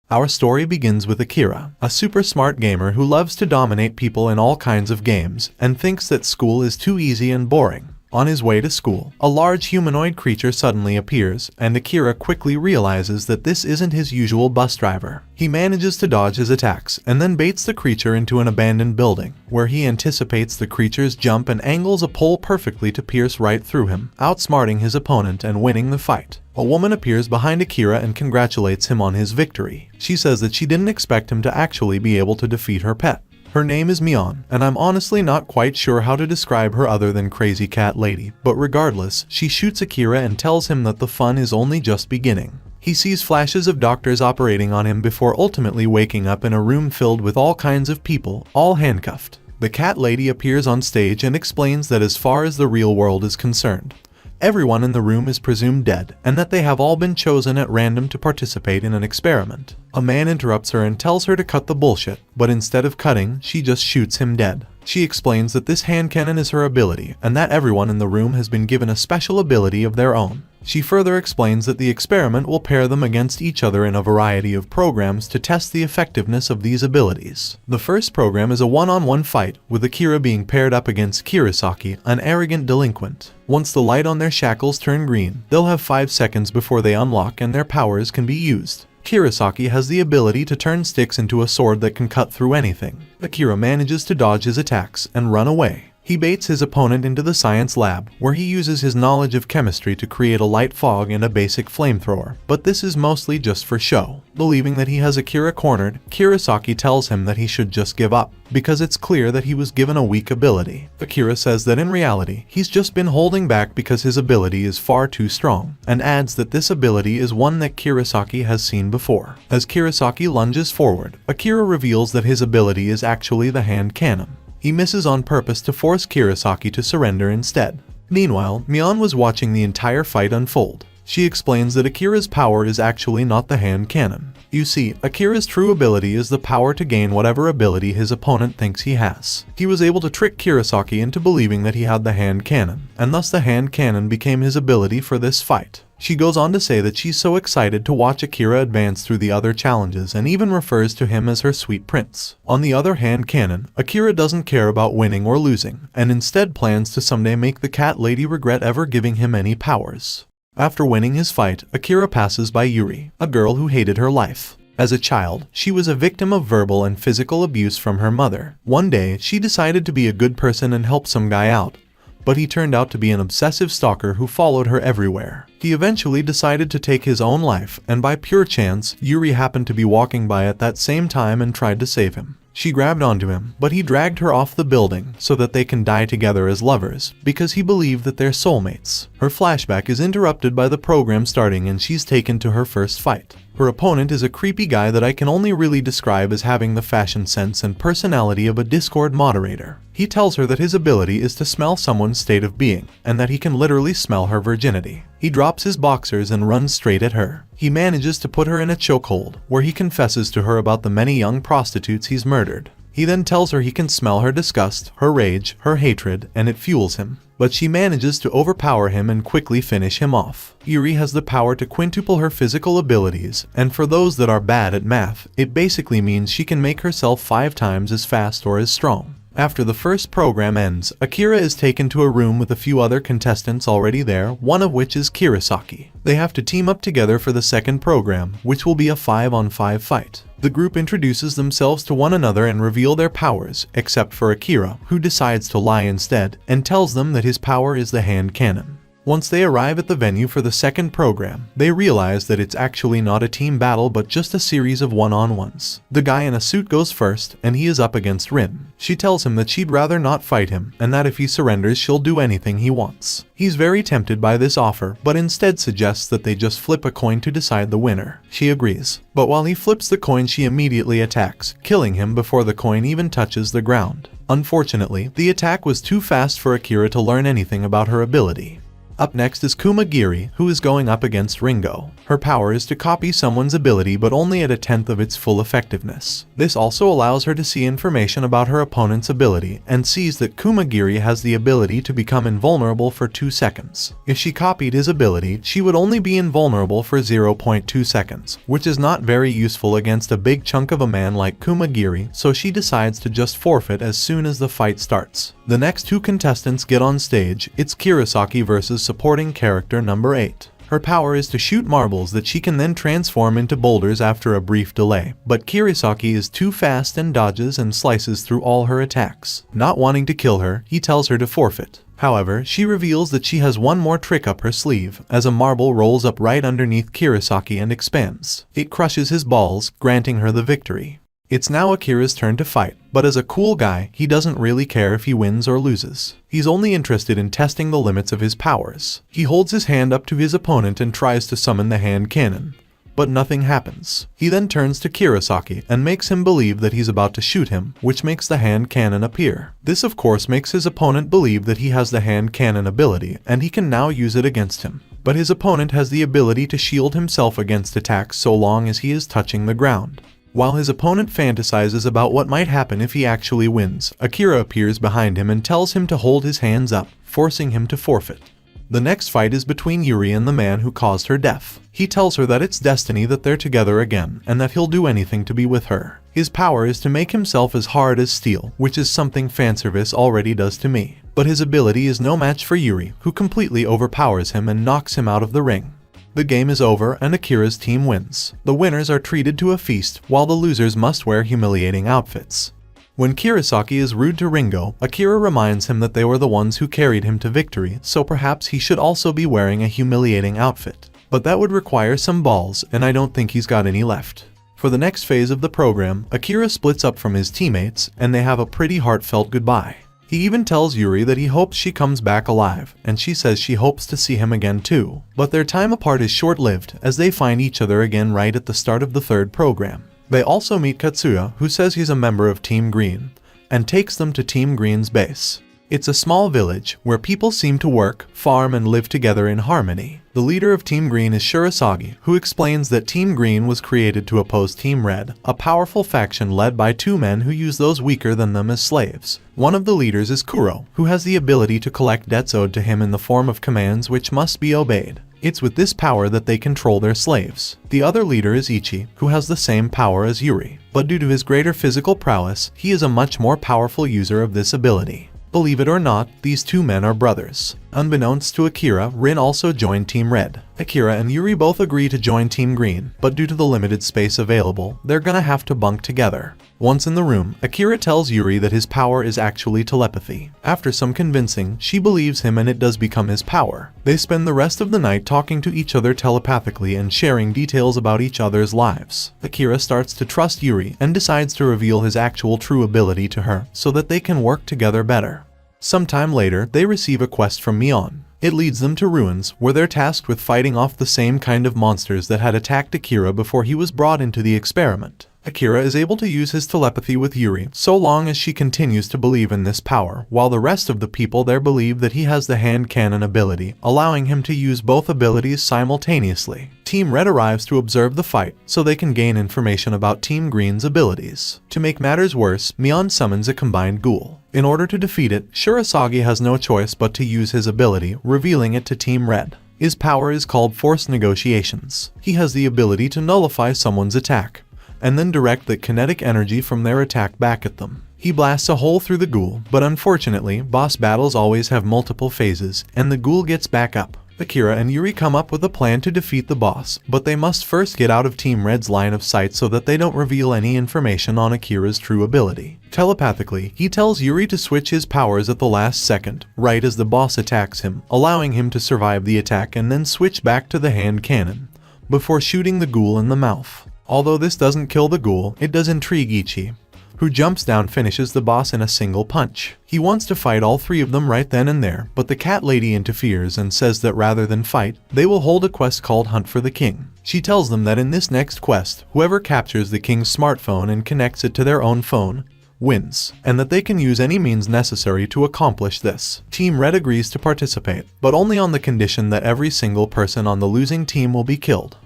Our story begins with Akira, a super smart gamer who loves to dominate people in all kinds of games and thinks that school is too easy and boring. On his way to school, a large humanoid creature suddenly appears, and Akira quickly realizes that this isn't his usual bus driver. He manages to dodge his attacks and then baits the creature into an abandoned building, where he anticipates the creature's jump and angles a pole perfectly to pierce right through him, outsmarting his opponent and winning the fight. A woman appears behind Akira and congratulates him on his victory. She says that she didn't expect him to actually be able to defeat her pet. Her name is Mion, and I'm honestly not quite sure how to describe her other than crazy cat lady, but regardless, she shoots Akira and tells him that the fun is only just beginning. He sees flashes of doctors operating on him before ultimately waking up in a room filled with all kinds of people, all handcuffed. The cat lady appears on stage and explains that as far as the real world is concerned, everyone in the room is presumed dead, and that they have all been chosen at random to participate in an experiment. A man interrupts her and tells her to cut the bullshit, but instead of cutting, she just shoots him dead. She explains that this hand cannon is her ability, and that everyone in the room has been given a special ability of their own. She further explains that the experiment will pair them against each other in a variety of programs to test the effectiveness of these abilities. The first program is a one-on-one fight, with Akira being paired up against Kurosaki, an arrogant delinquent. Once the light on their shackles turn green, they'll have 5 seconds before they unlock and their powers can be used. Kurosaki has the ability to turn sticks into a sword that can cut through anything. Akira manages to dodge his attacks and run away. He baits his opponent into the science lab, where he uses his knowledge of chemistry to create a light fog and a basic flamethrower, but this is mostly just for show. Believing that he has Akira cornered, Kurosaki tells him that he should just give up, because it's clear that he was given a weak ability. Akira says that in reality, he's just been holding back because his ability is far too strong, and adds that this ability is one that Kurosaki has seen before. As Kurosaki lunges forward, Akira reveals that his ability is actually the hand cannon. He misses on purpose to force Kurosaki to surrender instead. Meanwhile, Mion was watching the entire fight unfold. She explains that Akira's power is actually not the hand cannon. You see, Akira's true ability is the power to gain whatever ability his opponent thinks he has. He was able to trick Kurosaki into believing that he had the hand cannon, and thus the hand cannon became his ability for this fight. She goes on to say that she's so excited to watch Akira advance through the other challenges and even refers to him as her sweet prince. On the other hand canon, Akira doesn't care about winning or losing, and instead plans to someday make the cat lady regret ever giving him any powers. After winning his fight, Akira passes by Yuri, a girl who hated her life. As a child, she was a victim of verbal and physical abuse from her mother. One day, she decided to be a good person and help some guy out, but he turned out to be an obsessive stalker who followed her everywhere. He eventually decided to take his own life, and by pure chance, Yuri happened to be walking by at that same time and tried to save him. She grabbed onto him, but he dragged her off the building so that they can die together as lovers, because he believed that they're soulmates. Her flashback is interrupted by the program starting and she's taken to her first fight. Her opponent is a creepy guy that I can only really describe as having the fashion sense and personality of a Discord moderator. He tells her that his ability is to smell someone's state of being, and that he can literally smell her virginity. He drops his boxers and runs straight at her. He manages to put her in a chokehold, where he confesses to her about the many young prostitutes he's murdered. He then tells her he can smell her disgust, her rage, her hatred, and it fuels him. But she manages to overpower him and quickly finish him off. Yuri has the power to quintuple her physical abilities, and for those that are bad at math, it basically means she can make herself 5 times as fast or as strong. After the first program ends, Akira is taken to a room with a few other contestants already there, one of which is Kurosaki. They have to team up together for the second program, which will be a 5-on-5 fight. The group introduces themselves to one another and reveal their powers, except for Akira, who decides to lie instead, and tells them that his power is the hand cannon. Once they arrive at the venue for the second program, they realize that it's actually not a team battle but just a series of one-on-ones. The guy in a suit goes first, and he is up against Rin. She tells him that she'd rather not fight him, and that if he surrenders she'll do anything he wants. He's very tempted by this offer, but instead suggests that they just flip a coin to decide the winner. She agrees, but while he flips the coin she immediately attacks, killing him before the coin even touches the ground. Unfortunately, the attack was too fast for Akira to learn anything about her ability. Up next is Kumagiri, who is going up against Ringo. Her power is to copy someone's ability but only at 1/10 of its full effectiveness. This also allows her to see information about her opponent's ability and sees that Kumagiri has the ability to become invulnerable for 2 seconds. If she copied his ability, she would only be invulnerable for 0.2 seconds, which is not very useful against a big chunk of a man like Kumagiri, so she decides to just forfeit as soon as the fight starts. The next 2 contestants get on stage. It's Kirasaki versus supporting character number 8. Her power is to shoot marbles that she can then transform into boulders after a brief delay, but Kirasaki is too fast and dodges and slices through all her attacks. Not wanting to kill her, he tells her to forfeit. However, she reveals that she has one more trick up her sleeve, as a marble rolls up right underneath Kirasaki and expands. It crushes his balls, granting her the victory. It's now Akira's turn to fight, but as a cool guy, he doesn't really care if he wins or loses. He's only interested in testing the limits of his powers. He holds his hand up to his opponent and tries to summon the hand cannon, but nothing happens. He then turns to Kirasaki and makes him believe that he's about to shoot him, which makes the hand cannon appear. This of course makes his opponent believe that he has the hand cannon ability and he can now use it against him. But his opponent has the ability to shield himself against attacks so long as he is touching the ground. While his opponent fantasizes about what might happen if he actually wins, Akira appears behind him and tells him to hold his hands up, forcing him to forfeit. The next fight is between Yuri and the man who caused her death. He tells her that it's destiny that they're together again, and that he'll do anything to be with her. His power is to make himself as hard as steel, which is something fanservice already does to me. But his ability is no match for Yuri, who completely overpowers him and knocks him out of the ring. The game is over and Akira's team wins. The winners are treated to a feast, while the losers must wear humiliating outfits. When Kirasaki is rude to Ringo, Akira reminds him that they were the ones who carried him to victory, so perhaps he should also be wearing a humiliating outfit. But that would require some balls, and I don't think he's got any left. For the next phase of the program, Akira splits up from his teammates, and they have a pretty heartfelt goodbye. He even tells Yuri that he hopes she comes back alive, and she says she hopes to see him again too. But their time apart is short-lived, as they find each other again right at the start of the 3rd program. They also meet Katsuya, who says he's a member of Team Green, and takes them to Team Green's base. It's a small village, where people seem to work, farm and live together in harmony. The leader of Team Green is Shirasagi, who explains that Team Green was created to oppose Team Red, a powerful faction led by 2 men who use those weaker than them as slaves. One of the leaders is Kuro, who has the ability to collect debts owed to him in the form of commands which must be obeyed. It's with this power that they control their slaves. The other leader is Ichi, who has the same power as Yuri, but due to his greater physical prowess, he is a much more powerful user of this ability. Believe it or not, these 2 men are brothers. Unbeknownst to Akira, Rin also joined Team Red. Akira and Yuri both agree to join Team Green, but due to the limited space available, they're gonna have to bunk together. Once in the room, Akira tells Yuri that his power is actually telepathy. After some convincing, she believes him and it does become his power. They spend the rest of the night talking to each other telepathically and sharing details about each other's lives. Akira starts to trust Yuri and decides to reveal his actual true ability to her, so that they can work together better. Sometime later, they receive a quest from Mion. It leads them to ruins, where they're tasked with fighting off the same kind of monsters that had attacked Akira before he was brought into the experiment. Akira is able to use his telepathy with Yuri, so long as she continues to believe in this power, while the rest of the people there believe that he has the hand cannon ability, allowing him to use both abilities simultaneously. Team Red arrives to observe the fight, so they can gain information about Team Green's abilities. To make matters worse, Mion summons a combined ghoul. In order to defeat it, Shirasagi has no choice but to use his ability, revealing it to Team Red. His power is called Force Negotiations. He has the ability to nullify someone's attack, and then direct the kinetic energy from their attack back at them. He blasts a hole through the ghoul, but unfortunately, boss battles always have multiple phases, and the ghoul gets back up. Akira and Yuri come up with a plan to defeat the boss, but they must first get out of Team Red's line of sight so that they don't reveal any information on Akira's true ability. Telepathically, he tells Yuri to switch his powers at the last second, right as the boss attacks him, allowing him to survive the attack and then switch back to the hand cannon, before shooting the ghoul in the mouth. Although this doesn't kill the ghoul, it does intrigue Ichi, who jumps down, finishes the boss in a single punch. He wants to fight all 3 of them right then and there, but the cat lady interferes and says that rather than fight, they will hold a quest called Hunt for the King. She tells them that in this next quest, whoever captures the king's smartphone and connects it to their own phone wins, and that they can use any means necessary to accomplish this. Team Red agrees to participate, but only on the condition that every single person on the losing team will be killed.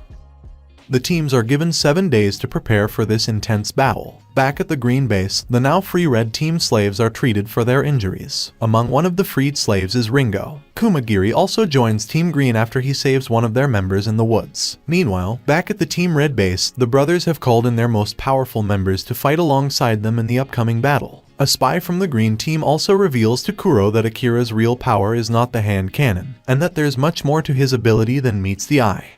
The teams are given 7 days to prepare for this intense battle. Back at the green base, the now free red team slaves are treated for their injuries. Among one of the freed slaves is Ringo. Kumagiri also joins Team Green after he saves one of their members in the woods. Meanwhile, back at the Team Red base, the brothers have called in their most powerful members to fight alongside them in the upcoming battle. A spy from the green team also reveals to Kuro that Akira's real power is not the hand cannon, and that there's much more to his ability than meets the eye.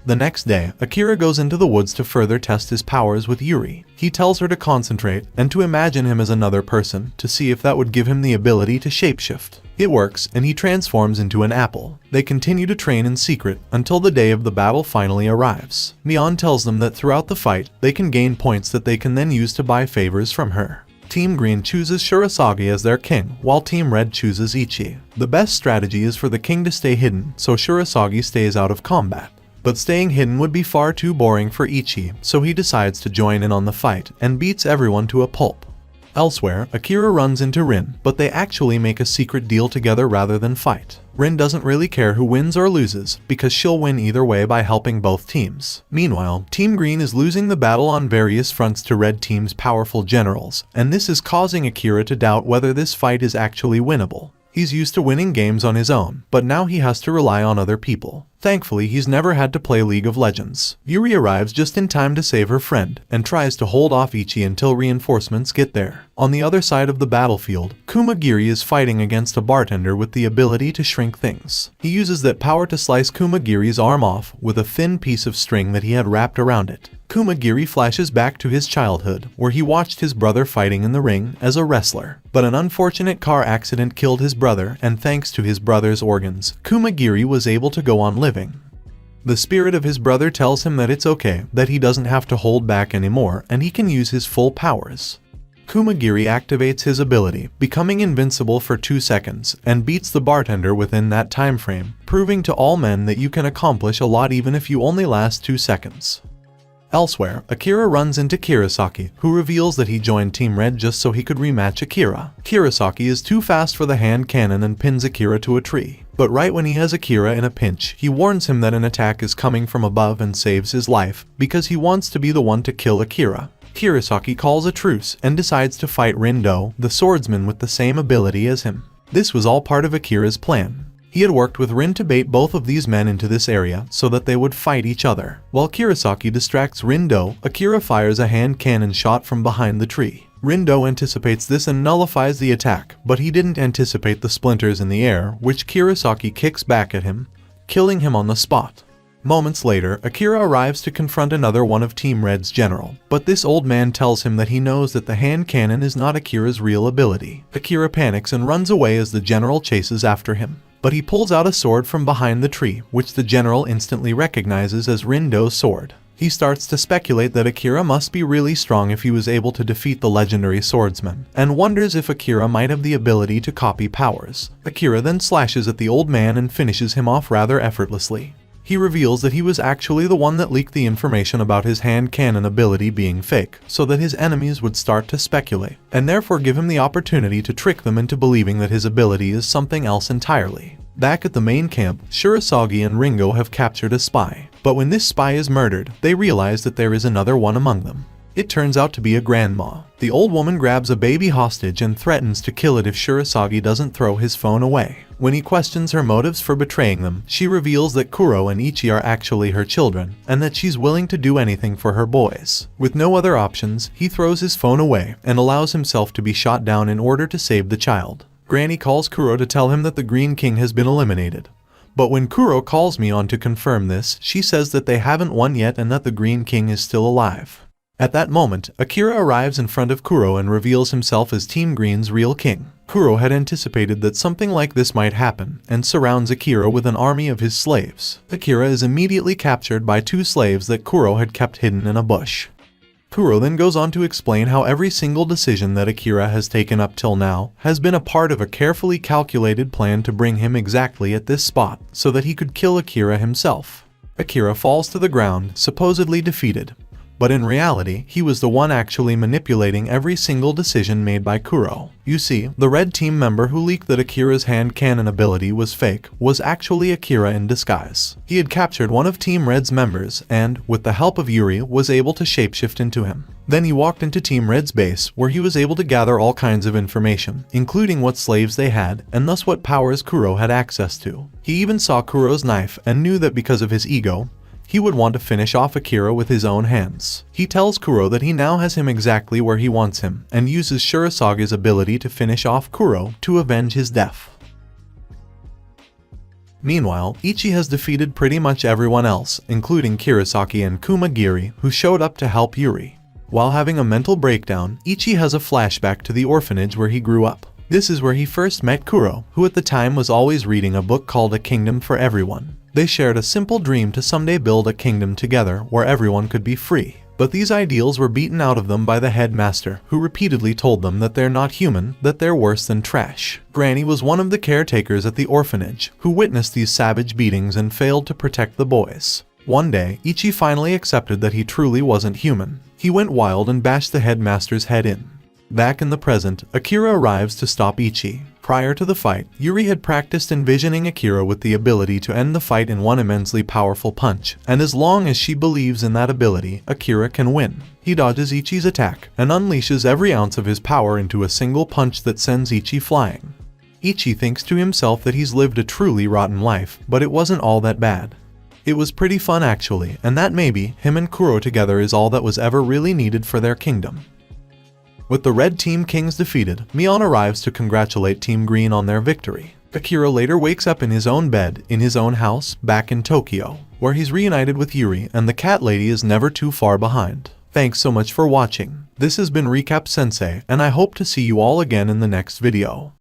The next day, Akira goes into the woods to further test his powers with Yuri. He tells her to concentrate and to imagine him as another person to see if that would give him the ability to shapeshift. It works, and he transforms into an apple. They continue to train in secret until the day of the battle finally arrives. Mion tells them that throughout the fight, they can gain points that they can then use to buy favors from her. Team Green chooses Shurasagi as their king, while Team Red chooses Ichi. The best strategy is for the king to stay hidden, so Shurasagi stays out of combat. But staying hidden would be far too boring for Ichi, so he decides to join in on the fight and beats everyone to a pulp. Elsewhere, Akira runs into Rin, but they actually make a secret deal together rather than fight. Rin doesn't really care who wins or loses, because she'll win either way by helping both teams. Meanwhile, Team Green is losing the battle on various fronts to Red Team's powerful generals, and this is causing Akira to doubt whether this fight is actually winnable. He's used to winning games on his own, but now he has to rely on other people. Thankfully, he's never had to play League of Legends. Yuri arrives just in time to save her friend, and tries to hold off Ichi until reinforcements get there. On the other side of the battlefield, Kumagiri is fighting against a bartender with the ability to shrink things. He uses that power to slice Kumagiri's arm off with a thin piece of string that he had wrapped around it. Kumagiri flashes back to his childhood, where he watched his brother fighting in the ring as a wrestler. But an unfortunate car accident killed his brother, and thanks to his brother's organs, Kumagiri was able to go on living. The spirit of his brother tells him that it's okay, that he doesn't have to hold back anymore, and he can use his full powers. Kumagiri activates his ability, becoming invincible for 2 seconds, and beats the bartender within that time frame, proving to all men that you can accomplish a lot even if you only last 2 seconds. Elsewhere, Akira runs into Kirasaki, who reveals that he joined Team Red just so he could rematch Akira. Kirasaki is too fast for the hand cannon and pins Akira to a tree. But right when he has Akira in a pinch, he warns him that an attack is coming from above and saves his life, because he wants to be the one to kill Akira. Kirasaki calls a truce and decides to fight Rindo, the swordsman with the same ability as him. This was all part of Akira's plan. He had worked with Rin to bait both of these men into this area so that they would fight each other. While Kirasaki distracts Rindo, Akira fires a hand cannon shot from behind the tree. Rindo anticipates this and nullifies the attack, but he didn't anticipate the splinters in the air, which Kirasaki kicks back at him, killing him on the spot. Moments later, Akira arrives to confront another one of Team Red's general, but this old man tells him that he knows that the hand cannon is not Akira's real ability. Akira panics and runs away as the general chases after him. But he pulls out a sword from behind the tree, which the general instantly recognizes as Rindo's sword. He starts to speculate that Akira must be really strong if he was able to defeat the legendary swordsman, and wonders if Akira might have the ability to copy powers. Akira then slashes at the old man and finishes him off rather effortlessly. He reveals that he was actually the one that leaked the information about his hand cannon ability being fake, so that his enemies would start to speculate, and therefore give him the opportunity to trick them into believing that his ability is something else entirely. Back at the main camp, Shurasagi and Ringo have captured a spy, but when this spy is murdered, they realize that there is another one among them. It turns out to be a grandma. The old woman grabs a baby hostage and threatens to kill it if Shurasagi doesn't throw his phone away. When he questions her motives for betraying them, she reveals that Kuro and Ichi are actually her children, and that she's willing to do anything for her boys. With no other options, he throws his phone away and allows himself to be shot down in order to save the child. Granny calls Kuro to tell him that the Green King has been eliminated. But when Kuro calls Mion to confirm this, she says that they haven't won yet and that the Green King is still alive. At that moment, Akira arrives in front of Kuro and reveals himself as Team Green's real king. Kuro had anticipated that something like this might happen, and surrounds Akira with an army of his slaves. Akira is immediately captured by 2 slaves that Kuro had kept hidden in a bush. Kuro then goes on to explain how every single decision that Akira has taken up till now has been a part of a carefully calculated plan to bring him exactly at this spot, so that he could kill Akira himself. Akira falls to the ground, supposedly defeated. but in reality, he was the one actually manipulating every single decision made by Kuro. You see, the red team member who leaked that Akira's hand cannon ability was fake was actually Akira in disguise. He had captured one of Team Red's members and, with the help of Yuri, was able to shapeshift into him. Then he walked into Team Red's base, where he was able to gather all kinds of information, including what slaves they had, and thus what powers Kuro had access to. He even saw Kuro's knife and knew that because of his ego, he would want to finish off Akira with his own hands. He tells Kuro that he now has him exactly where he wants him, and uses Shurasage's ability to finish off Kuro to avenge his death. Meanwhile, Ichi has defeated pretty much everyone else, including Kirasaki and Kumagiri, who showed up to help Yuri. While having a mental breakdown, Ichi has a flashback to the orphanage where he grew up. This is where he first met Kuro, who at the time was always reading a book called A Kingdom for Everyone. They shared a simple dream to someday build a kingdom together where everyone could be free. But these ideals were beaten out of them by the headmaster, who repeatedly told them that they're not human, that they're worse than trash. Granny was one of the caretakers at the orphanage, who witnessed these savage beatings and failed to protect the boys. One day, Ichi finally accepted that he truly wasn't human. He went wild and bashed the headmaster's head in. Back in the present, Akira arrives to stop Ichi. Prior to the fight, Yuri had practiced envisioning Akira with the ability to end the fight in one immensely powerful punch, and as long as she believes in that ability, Akira can win. He dodges Ichi's attack, and unleashes every ounce of his power into a single punch that sends Ichi flying. Ichi thinks to himself that he's lived a truly rotten life, but it wasn't all that bad. It was pretty fun actually, and that maybe, him and Kuro together is all that was ever really needed for their kingdom. With the Red Team Kings defeated, Mion arrives to congratulate Team Green on their victory. Akira later wakes up in his own bed, in his own house, back in Tokyo, where he's reunited with Yuri, and the cat lady is never too far behind. Thanks so much for watching. This has been Recap Sensei, and I hope to see you all again in the next video.